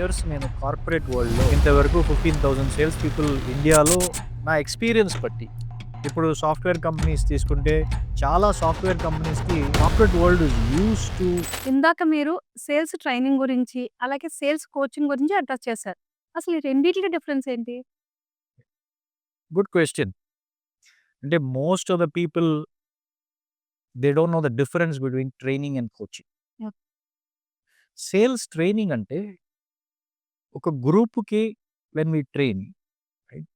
years నేను corporate వరల్డ్‌లో ఇంతవరకు 15,000 సేల్స్ పీపుల్ ఇండియాలో నా ఎక్స్‌పీరియన్స్ బట్టి. ఇప్పుడు సాఫ్ట్‌వేర్ కంపెనీస్ తీసుకుంటే చాలా సాఫ్ట్‌వేర్ కంపెనీస్‌కి corporate world is used to. ఇందాక మీరు సేల్స్ ట్రైనింగ్ గురించి, అలాగే సేల్స్ కోచింగ్ గురించి అడ్రస్ చేశారు. అసలు ఈ రెండిట్లకి డిఫరెన్స్ ఏంటి? Good question. అంటే most of the people they don't know the difference between training and coaching. Okay. Sales training అంటే ఒక గ్రూప్‌కి when we train, right?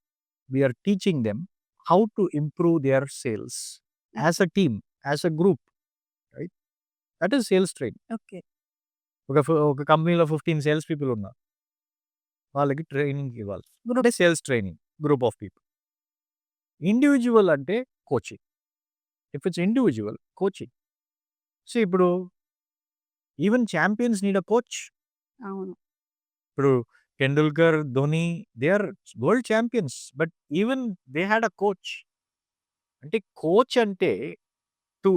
We are teaching them how to improve their sales as a team, as a group, right? That is sales training. Okay. ఒక కంపెనీలో 15 sales people ఉన్నారు. వాళ్ళకి training ఇవ్వాలి. అంటే sales training group of people. Individual అంటే coaching. If it's individual coaching. So ఇప్పుడు even champions need a coach. అవును. ఇప్పుడు Tendulkar, Dhoni they are world champions. But even they had a coach. అంటే కోచ్ అంటే to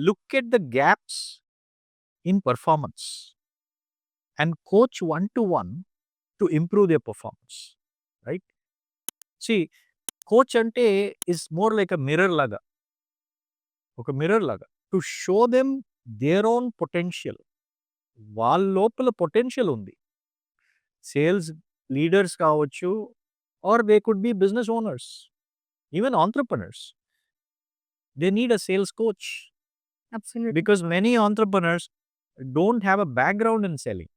look at the gaps in performance and coach one to one to improve their performance, right? See coach అంటే is more like a mirror లాగా. ఒక mirror లాగా to show them their own potential. వాళ్ళ లోపల potential ఉంది. Sales leaders కావచ్చు, or they could be business owners, even entrepreneurs. They need a sales coach absolutely. because many entrepreneurs don't have a background in selling.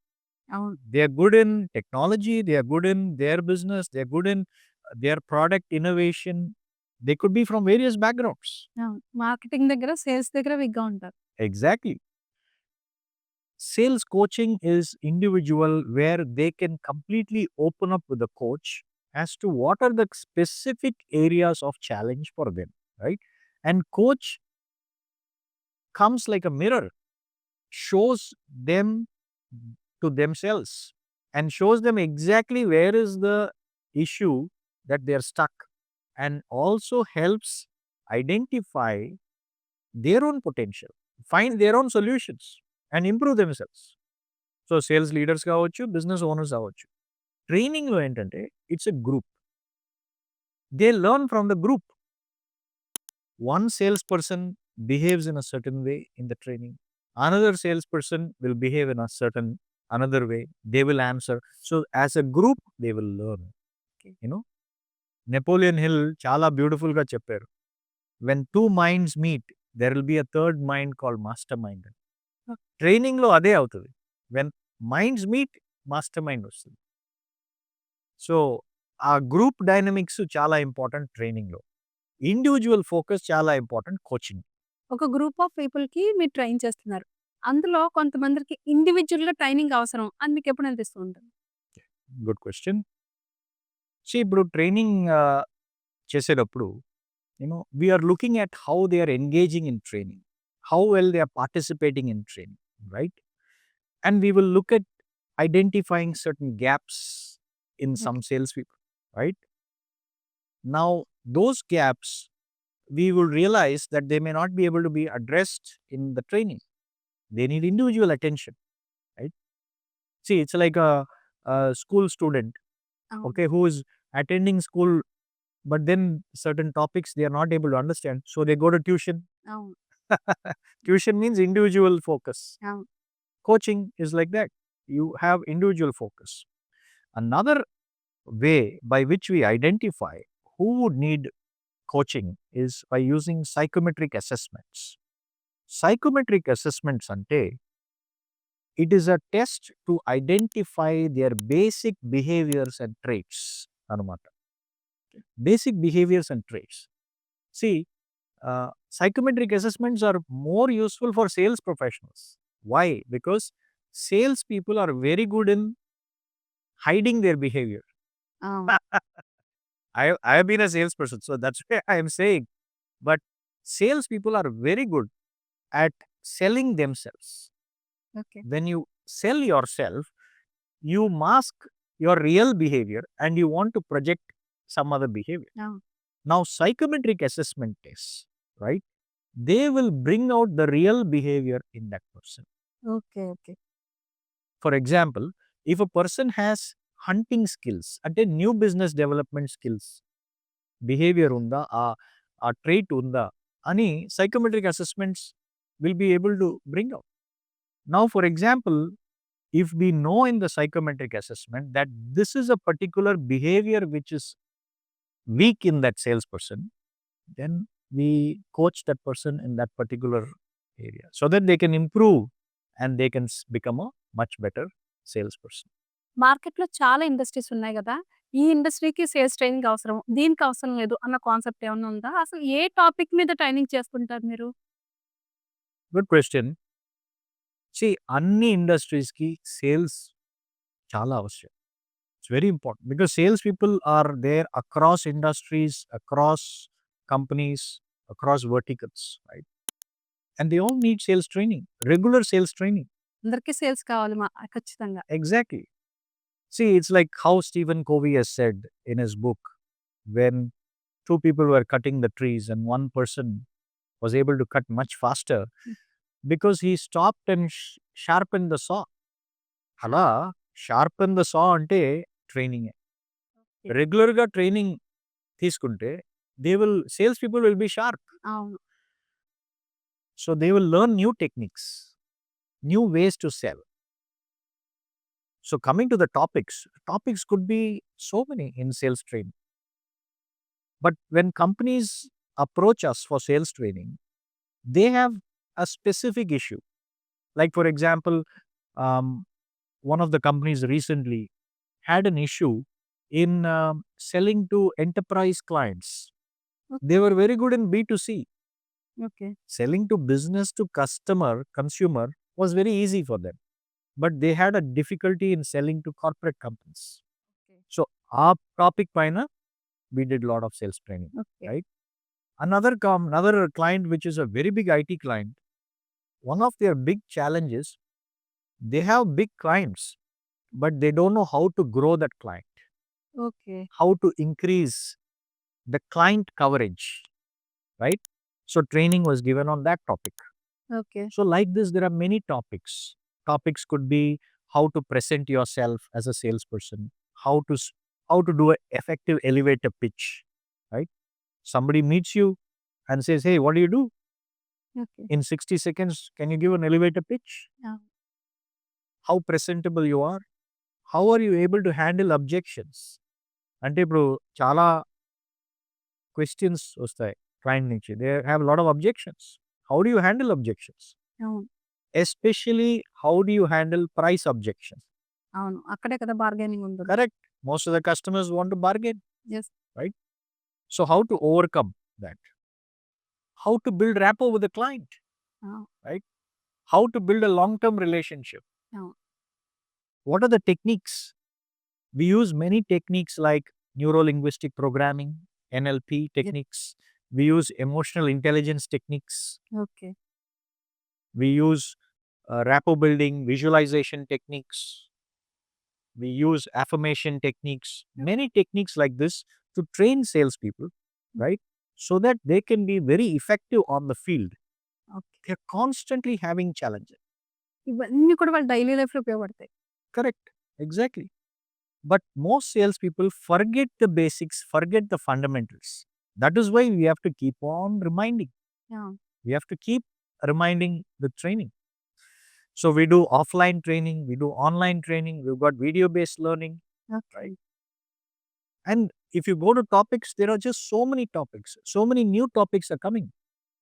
అవును. They are good in technology, they are good in their business, they are good in their product innovation. They could be from various backgrounds. అవును. Marketing దగ్గర, sales దగ్గర వీక్‌గా ఉంటారు. Exactly. Sales coaching is individual where they can completely open up with the coach as to what are the specific areas of challenge for them, right? And coach comes like a mirror, shows them to themselves and shows them exactly where is the issue that they are stuck, and also helps identify their own potential, find their own solutions and improve themselves. So sales leaders కావచ్చు, business owners అవ్వచ్చు. ట్రైనింగ్‌లో ఏంటంటే it's a group. They learn from the group. One salesperson behaves in a certain way in the training. Another salesperson will behave in a certain another way. They will answer. So as a group, they will learn. Okay. You know, Napoleon Hill చాలా beautiful గా చెప్పారు. When two minds meet, there will be a third mind called mastermind. Training లో అదే అవుతుంది. When minds meet, mastermind వస్తుంది. So ఆ group dynamics చాలా important ట్రైనింగ్లో. ఇండివిజువల్ ఫోకస్ చాలా ఇంపార్టెంట్ కోచింగ్. ఒక గ్రూప్ ఆఫ్ పీపుల్‌కి మీరు ట్రైన్ చేస్తున్నారు. అందులో కొంతమందికి ఇండివిడ్యువల్‌గా ట్రైనింగ్ అవసరం అని మీకెప్పుడు అనిపిస్తూ ఉంటుంది? Good question. సో ఇప్పుడు ట్రైనింగ్ చేసేటప్పుడు we are looking at how they are engaging in training, how well they are participating in training, right? And we will look at identifying certain gaps in some Okay. salespeople, right? Now those gaps we will realize that they may not be able to be addressed in the training. They need individual attention, right? See, it's like a school student, అవును. okay, who is attending school, but then certain topics they are not able to understand, so they go to tuition. అవును. Tuition means individual focus. అవును. Coaching is like that. You have individual focus. Another way by which we identify who would need coaching is by using psychometric assessments. Psychometric assessments ante it is a test to identify their basic behaviors and traits anamata. Basic behaviors and traits. See, psychometric assessments are more useful for sales professionals. Why? Because sales people are very good in hiding their behavior. అవును. I have been a salesperson, so that's why I am saying. But salespeople are very good at selling themselves. Okay. When you sell yourself, you mask your real behavior and you want to project some other behavior. అవును. Now, psychometric assessment tests, right? They will bring out the real behavior in that person. Okay. Okay. For example, if a person has hunting skills అంటే new business development skills behaviour ఉందా ఆ trait ఉందా అని psychometric assessments will be able to bring out. Now for example, if we know in the psychometric assessment that this is a particular behavior which is weak in that salesperson, then we coach that person in that particular area so that they can improve and they can become a much better salesperson. మార్కెట్‌లో చాలా industries ఉన్నాయి గదా! ఈ ఇండస్ట్రీకి sales training అవసరం. దీనికి అవసరం లేదు అన్న కాన్సెప్ట్ ఏమన్నా ఉందా? అసలు ఏ టాపిక్ మీద ట్రైనింగ్ చేసుకుంటారు మీరు? Good question. See, అన్ని ఇండస్ట్రీస్కి సేల్స్ చాలా అవసరం. It's very important because sales people are there across industries, across companies, across verticals, right? And they all need sales training, regular sales training. అందరికీ సేల్స్ కావాలి ఖచ్చితంగా. Exactly. See, it's like how Stephen Covey has said in his book, when two people were cutting the trees and one person was able to cut much faster because he stopped and sharpened the saw. అలా sharpen the saw అంటే training. Okay. రెగ్యులర్‌గా training తీసుకుంటే sales people will be sharp. అవును. So they will learn new techniques, new ways to sell. So coming to the topics could be so many in sales training. But when companies approach us for sales training, they have a specific issue. Like for example, one of the companies recently had an issue in selling to enterprise clients. They were very good in B2C. Okay. Selling to business to consumer was very easy for them. But they had a difficulty in selling to corporate companies. Okay. So our topic paina, we did a lot of sales training, okay. right? Another client which is a very big IT client, one of their big challenges, they have big clients, but they don't know how to grow that client, okay. how to increase the client coverage, right? So training was given on that topic. Okay. So like this, there are many topics. Topics could be how to present yourself as a salesperson, how to do an effective elevator pitch, right? Somebody meets you and says, "Hey, what do you do?" Okay. In 60 seconds, can you give an elevator pitch? అవును. How presentable you are? How are you able to handle objections? అంటే ఇప్పుడు చాలా questions వస్తాయి client నుంచి. They have a lot of objections. How do you handle objections? అవును. Especially, how do you handle price objections? అవును. అక్కడే కదా bargaining ఉంటుంది. Correct. Most of the customers want to bargain, yes. right? So how to overcome that? How to build rapport with the client, అవును. right? How to build a long-term relationship? అవును. What are the techniques? We use many techniques like neuro-linguistic programming, NLP techniques. We use emotional intelligence techniques. Okay. We use rapport building, visualization techniques. We use affirmation techniques, many techniques like this to train salespeople, right? So that they can be very effective on the field. Okay. They're constantly having challenges. ఇవన్నీ కూడా వాళ్ళ daily లైఫ్‌లో ఉపయోగపడతాయి. Correct. Exactly. But most salespeople forget the basics, forget the fundamentals. That is why we have to keep on reminding. అవును. We have to keep reminding the training. So we do offline training, we do online training, we've got video-based learning, okay. right? And if you go to topics, there are just so many topics. So many new topics are coming.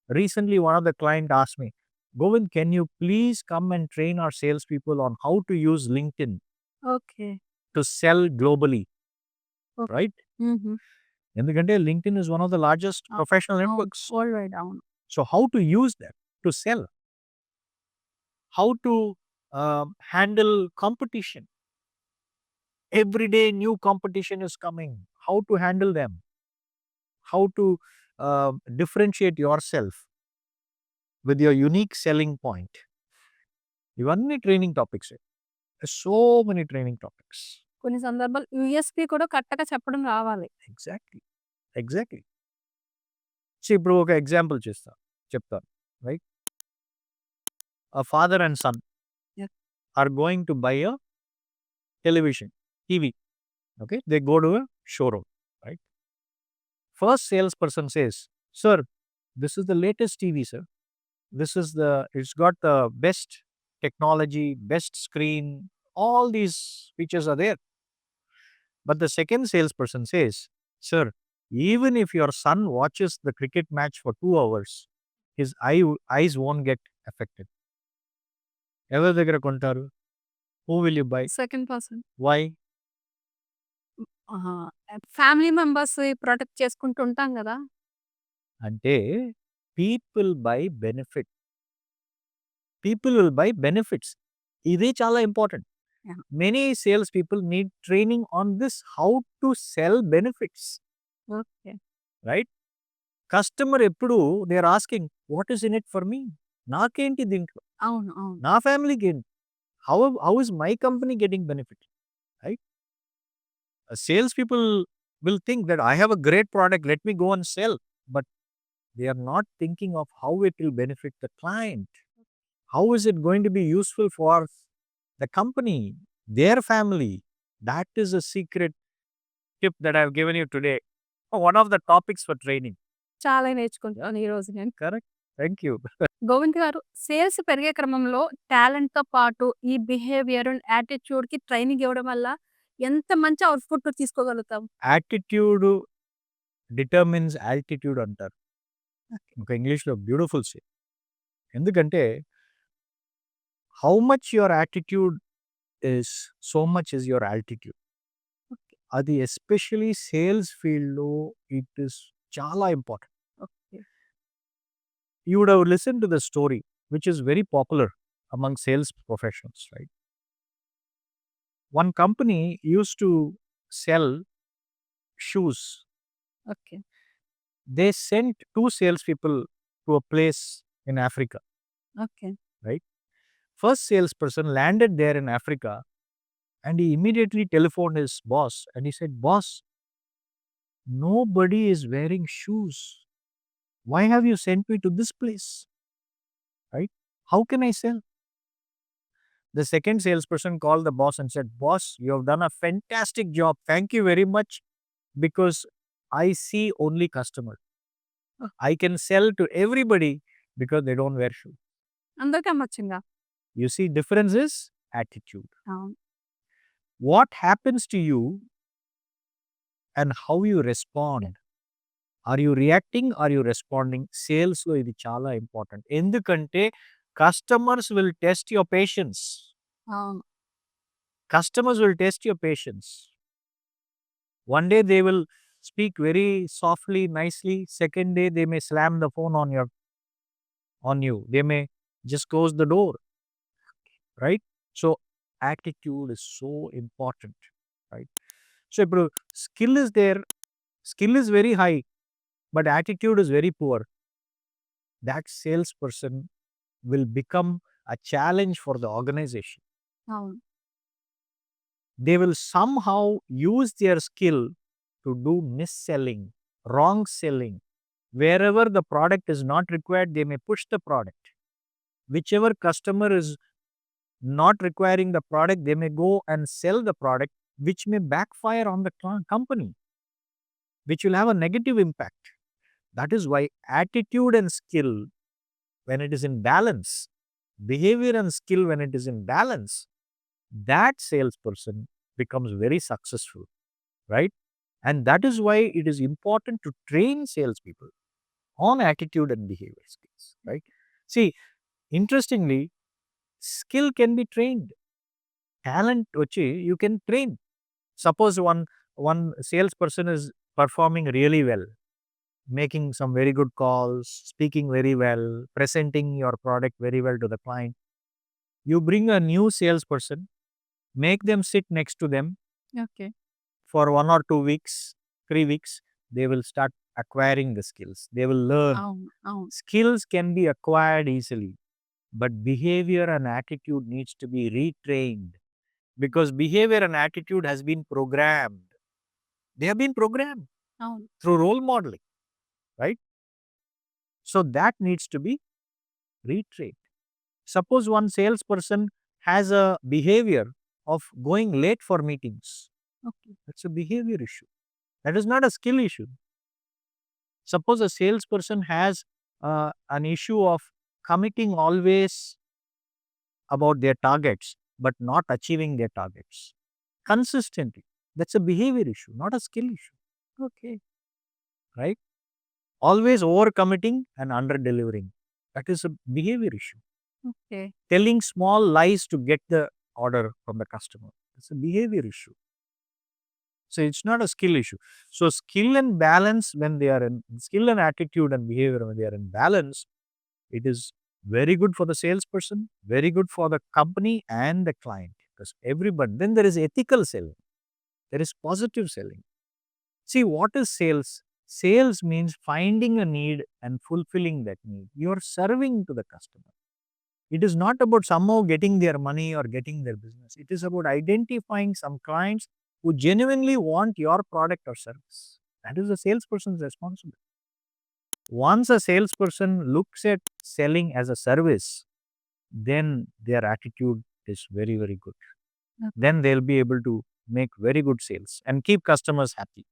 Recently, one of the client asked me, Govind, can you please come and train our salespeople on how to use LinkedIn okay. to sell globally, Okay. right? హుహు. ఎందుకంటే LinkedIn is one of the largest professional అవును. networks. World wide అవును. So how to use that to sell? How to handle competition? Every day new competition is coming. How to handle them? How to differentiate yourself with your unique selling point? ఇవన్నీ training topics. So many training topics. కొన్ని సందర్భాలు USP కూడా కరెక్ట్‌గా చెప్పడం రావాలి. Exactly. Exactly. So ఇప్పుడు ఒక example చెప్తాను. Right? A father and son Yes. are going to buy a television, TV. Okay, they go to a showroom, right? First salesperson says, "Sir, this is the latest TV, sir. It's got the best technology, best screen, all these features are there." But the second salesperson says, "Sir, even if your son watches the cricket match for 2 hours, his eyes won't get affected." ఎవరి దగ్గర కొంటారు? Who will you buy? Second person. Why? ఆహా! Family members protect చేసుకుంటూ ఉంటాం గదా! అంటే people by benefit. People will buy benefits. ఇది చాలా important. Yeah! Many sales people need training on this, how to sell benefits, okay. right? Customer ఎప్పుడు they are asking what is in it for me? నాకేంటి దీంట్లో? అవును. అవును. నా ఫ్యామిలీకి ఏంటి? How is my company getting benefit? Right? Sales people will think that I have a great product, let me go and sell. But they are not thinking of how it will benefit the client. How is it going to be useful for the company, their family? That is a secret tip that I have given you today. One of the topics for training. చాలా నేర్చుకుంటాను ఈరోజు నేను. Correct? Thank you. Govind గారు, sales పెరిగే క్రమంలో టాలెంట్‌తో పాటు ఈ behaviour and యాటిట్యూడ్‌కి training ఇవ్వడం వల్ల ఎంత మంచి అవుట్‌పుట్ తీసుకోగలుగుతాం? Attitude determines altitude అంటారు. ఇంకా ఇంగ్లీష్‌లో బ్యూటిఫుల్ సే. ఎందుకంటే how much your attitude is, so much is your altitude. Okay. అది ఎస్పెషల్లీ సేల్స్ ఫీల్డ్‌లో ఇట్ ఇస్ చాలా important. Okay. You would have listened to the story, which is very popular among sales professionals, right? One company used to sell shoes. Okay. They sent two salespeople to a place in Africa, okay. right? First salesperson landed there in Africa and he immediately telephoned his boss and he said, "Boss, nobody is wearing shoes. Why have you sent me to this place? Right? How can I sell?" The second salesperson called the boss and said, "Boss, you have done a fantastic job. Thank you very much because I see only customers. Oh! I can sell to everybody because they don't wear shoes." అందరికి అమ్మొచ్చిందా? You see, difference is attitude. అవును. What happens to you and how you respond. Are you reacting? Are you responding? Sales లో ఇది చాలా important. ఎందుకంటే customers will test your patience. అవును. Customers will test your patience. One day they will speak very softly, nicely. Second day they may slam the phone on you. They may just close the door, right? So attitude is so important, right? So ఇప్పుడు skill is very high, but attitude is very poor. That salesperson will become a challenge for the organization. అవును. They will somehow use their skill to do mis-selling, wrong selling. Wherever the product is not required, they may push the product. Whichever customer is not requiring the product, they may go and sell the product, which may backfire on the company, which will have a negative impact. That is why attitude and skill, when it is in balance, behavior and skill, when it is in balance, that salesperson becomes very successful, right? And that is why it is important to train salespeople on attitude and behavior skills, right? See, interestingly, skill can be trained. Talent vachi you can train. Suppose one salesperson is performing really well, making some very good calls, speaking very well, presenting your product very well to the client. You bring a new salesperson, make them sit next to them okay. for 1 or 2 weeks, 3 weeks. They will start acquiring the skills. They will learn. అవును. అవును. Skills can be acquired easily, but behavior and attitude needs to be retrained because behavior and attitude has been programmed. They have been programmed అవును. through role modeling, right? So that needs to be retrained. Suppose one salesperson has a behavior of going late for meetings. Okay. That's a behavior issue. That is not a skill issue. Suppose a salesperson has an issue of committing always about their targets, but not achieving their targets consistently. That's a behavior issue, not a skill issue. Okay. Right? Always over committing and under delivering. That is a behavior issue. Okay. Telling small lies to get the order from the customer. It's a behavior issue. So it's not a skill issue. So skill and balance, when they are in skill and attitude and behavior, when they are in balance, it is very good for the salesperson, very good for the company and the client. Because everybody, then there is ethical selling, there is positive selling. See, what is sales? Sales means finding a need and fulfilling that need. You are serving to the customer. It is not about somehow getting their money or getting their business. It is about identifying some clients who genuinely want your product or service. That is the salesperson's responsibility. Once a salesperson looks at selling as a service, then their attitude is very, very good. Okay. Then they'll be able to make very good sales and keep customers happy.